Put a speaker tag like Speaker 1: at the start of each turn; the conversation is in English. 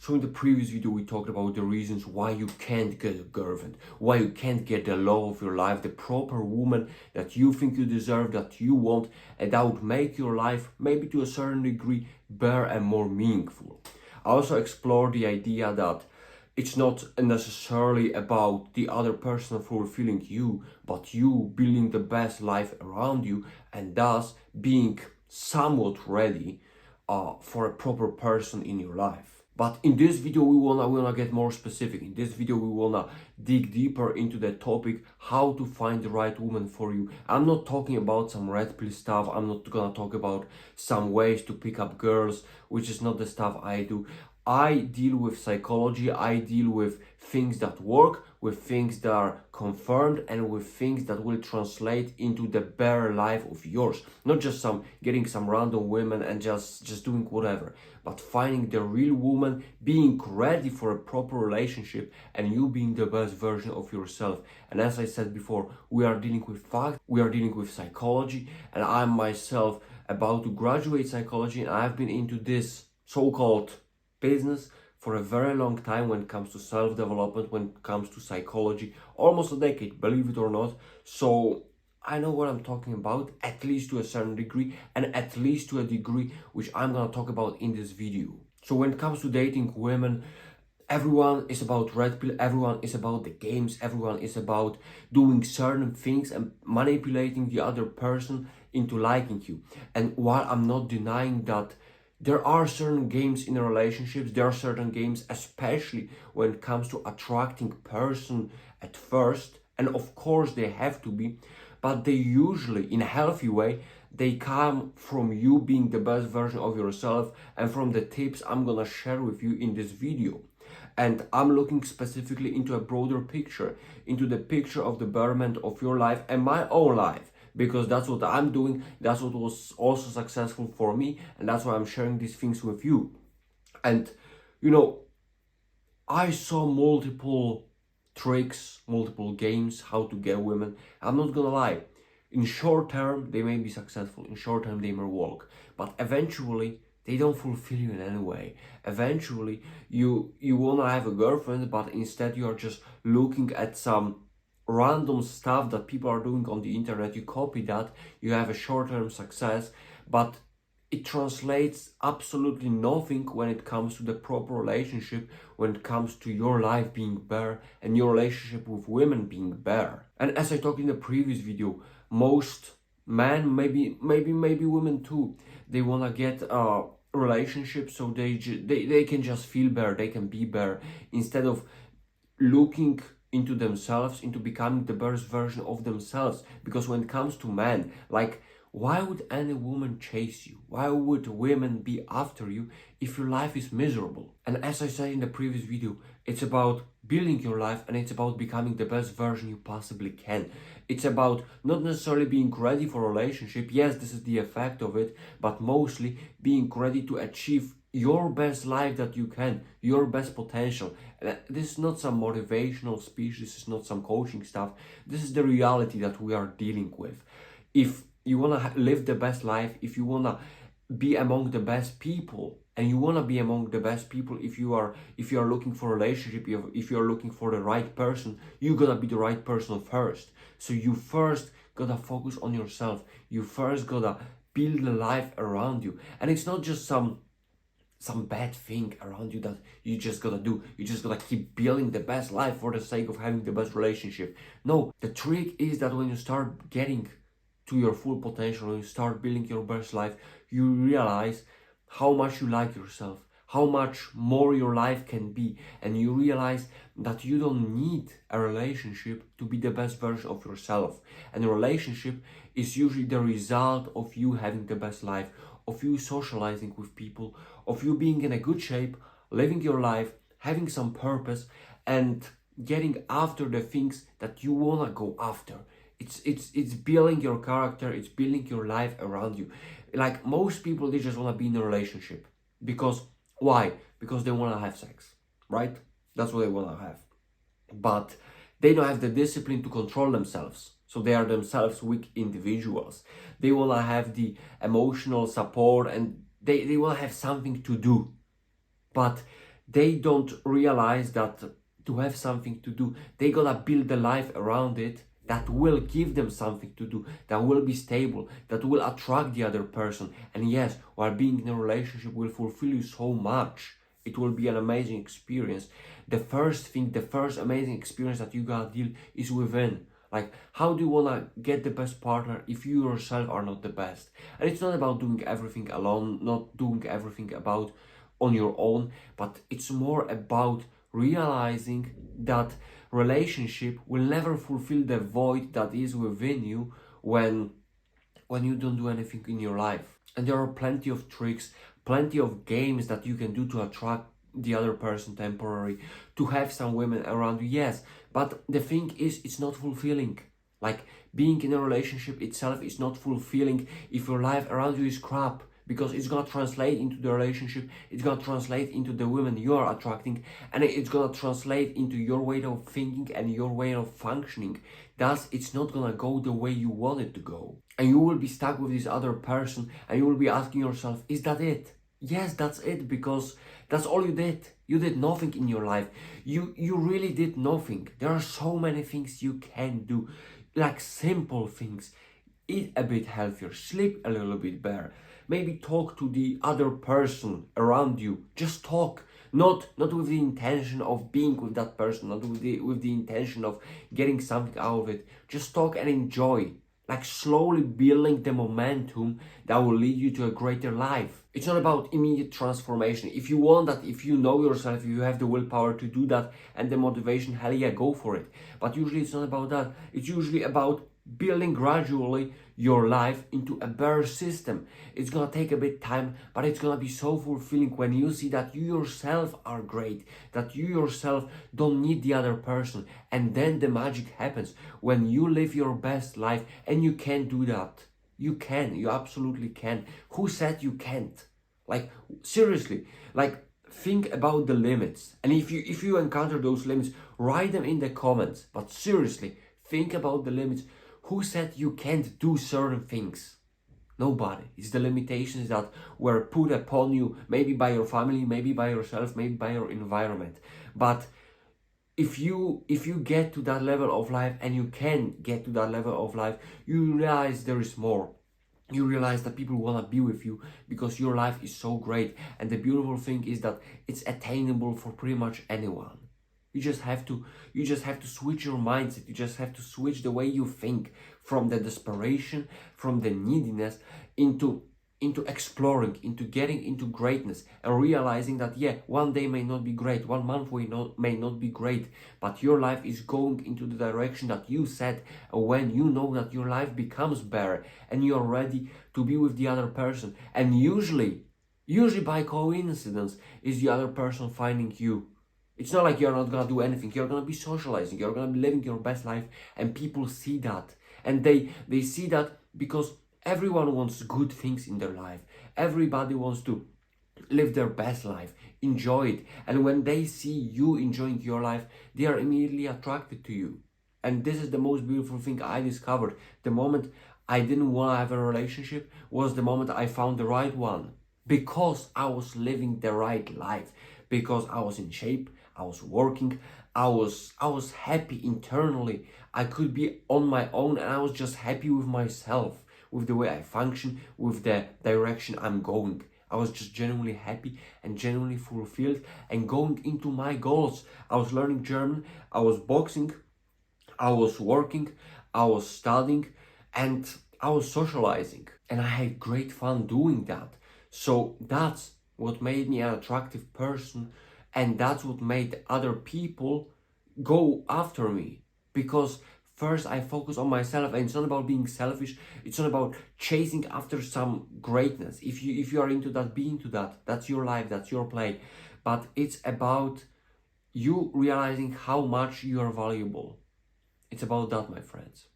Speaker 1: So in the previous video, we talked about the reasons why you can't get a girlfriend, why you can't get the love of your life, the proper woman that you think you deserve, that you want, and that would make your life, maybe to a certain degree, better and more meaningful. I also explored the idea that it's not necessarily about the other person fulfilling you, but you building the best life around you, and thus being somewhat ready for a proper person in your life. But in this video, we wanna get more specific. In this video, we wanna dig deeper into the topic, how to find the right woman for you. I'm not talking about some red pill stuff. I'm not gonna talk about some ways to pick up girls, which is not the stuff I do. I deal with psychology, I deal with things that work, with things that are confirmed, and with things that will translate into the better life of yours. Not just getting some random women and just doing whatever, but finding the real woman, being ready for a proper relationship, and you being the best version of yourself. And as I said before, we are dealing with facts, we are dealing with psychology, and I'm myself about to graduate psychology, and I've been into this so-called business for a very long time when it comes to self-development, when it comes to psychology, almost a decade, believe it or not. So I know what I'm talking about, at least to a certain degree, and at least to a degree which I'm gonna talk about in this video. So when it comes to dating women, everyone is about red pill, everyone is about the games, everyone is about doing certain things and manipulating the other person into liking you. And while I'm not denying that there are certain games in relationships, there are certain games, especially when it comes to attracting person at first, and of course they have to be, but they usually, in a healthy way, they come from you being the best version of yourself and from the tips I'm gonna share with you in this video. And I'm looking specifically into a broader picture, into the picture of the betterment of your life and my own life. Because that's what I'm doing, that's what was also successful for me, and that's why I'm sharing these things with you. And you know, I saw multiple tricks, multiple games, how to get women. I'm not gonna lie, in short term they may be successful, in short term they may work, but eventually they don't fulfill you in any way. Eventually you wanna have a girlfriend, but instead you are just looking at some random stuff that people are doing on the internet, you copy that, you have a short-term success, but it translates absolutely nothing when it comes to the proper relationship, when it comes to your life being better and your relationship with women being better. And as I talked in the previous video, most men, maybe women too, they wanna get a relationship so they can just feel better, they can be better, instead of looking into themselves, into becoming the best version of themselves. Because when it comes to men, like, why would any woman chase you? Why would women be after you if your life is miserable? And as I said in the previous video, it's about building your life, and it's about becoming the best version you possibly can. It's about not necessarily being ready for a relationship. Yes, this is the effect of it, but mostly being ready to achieve your best life that you can, your best potential. And this is not some motivational speech, this is not some coaching stuff, this is the reality that we are dealing with. If you want to live the best life, if you want to be among the best people, and you want to be among the best people, if you are looking for a relationship, if you are looking for the right person, you're gonna be the right person first. So you first gotta focus on yourself, you first gotta build a life around you. And it's not just some bad thing around you that you just gotta do. You just gotta keep building the best life for the sake of having the best relationship. No, the trick is that when you start getting to your full potential, when you start building your best life, you realize how much you like yourself, how much more your life can be, and you realize that you don't need a relationship to be the best version of yourself. And a relationship is usually the result of you having the best life, of you socializing with people, of you being in a good shape, living your life, having some purpose, and getting after the things that you wanna go after. It's building your character, it's building your life around you. Like, most people, they just wanna be in a relationship. Because, why? Because they wanna have sex, right? That's what they wanna have. But they don't have the discipline to control themselves. So they are themselves weak individuals. They want to have the emotional support, and they want to have something to do. But they don't realize that to have something to do, they gotta build a life around it that will give them something to do, that will be stable, that will attract the other person. And yes, while being in a relationship will fulfill you so much, it will be an amazing experience. The first amazing experience that you gotta deal is within. Like, how do you wanna get the best partner if you yourself are not the best? And it's not about doing everything alone, not doing everything about on your own, but it's more about realizing that relationship will never fulfill the void that is within you when you don't do anything in your life. And there are plenty of tricks, plenty of games that you can do to attract the other person temporarily, to have some women around you, yes, but the thing is, it's not fulfilling. Like, being in a relationship itself is not fulfilling if your life around you is crap, because it's gonna translate into the relationship, it's gonna translate into the women you are attracting, and it's gonna translate into your way of thinking and your way of functioning. Thus, it's not gonna go the way you want it to go. And you will be stuck with this other person, and you will be asking yourself, is that it? Yes, that's it, because that's all you did. You did nothing in your life. You really did nothing. There are so many things you can do, like simple things. Eat a bit healthier, sleep a little bit better. Maybe talk to the other person around you. Just talk, not with the intention of being with that person, not with the intention of getting something out of it. Just talk and enjoy. Like, slowly building the momentum that will lead you to a greater life. It's not about immediate transformation. If you want that, if you know yourself, if you have the willpower to do that and the motivation, hell yeah, go for it. But usually it's not about that. It's usually about building gradually your life into a better system. It's gonna take a bit time, but it's gonna be so fulfilling when you see that you yourself are great, that you yourself don't need the other person. And then the magic happens when you live your best life, and you can do that. You can, you absolutely can. Who said you can't? Like, seriously, like, think about the limits. And if you encounter those limits, write them in the comments. But seriously, think about the limits. Who said you can't do certain things? Nobody. It's the limitations that were put upon you, maybe by your family, maybe by yourself, maybe by your environment. But if you get to that level of life, and you can get to that level of life, you realize there is more. You realize that people want to be with you because your life is so great. And the beautiful thing is that it's attainable for pretty much anyone. You just have to switch your mindset. You just have to switch the way you think from the desperation, from the neediness, into exploring, into getting into greatness, and realizing that, yeah, one day may not be great, 1 month may not be great, but your life is going into the direction that you set. When you know that your life becomes better and you're ready to be with the other person, and usually by coincidence is the other person finding you. It's not like you're not gonna do anything. You're gonna be socializing, you're gonna be living your best life, and people see that. And they see that because everyone wants good things in their life. Everybody wants to live their best life, enjoy it. And when they see you enjoying your life, they are immediately attracted to you. And this is the most beautiful thing I discovered. The moment I didn't want to have a relationship was the moment I found the right one. Because I was living the right life. Because I was in shape, I was working, I was happy internally. I could be on my own, and I was just happy with myself, with the way I function, with the direction I'm going. I was just genuinely happy and genuinely fulfilled and going into my goals. I was learning German, I was boxing, I was working, I was studying, and I was socializing. And I had great fun doing that. So that's what made me an attractive person, and that's what made other people go after me. Because first I focus on myself, and it's not about being selfish, it's not about chasing after some greatness. If you are into that, be into that. That's your life, that's your play. But it's about you realizing how much you are valuable. It's about that, my friends.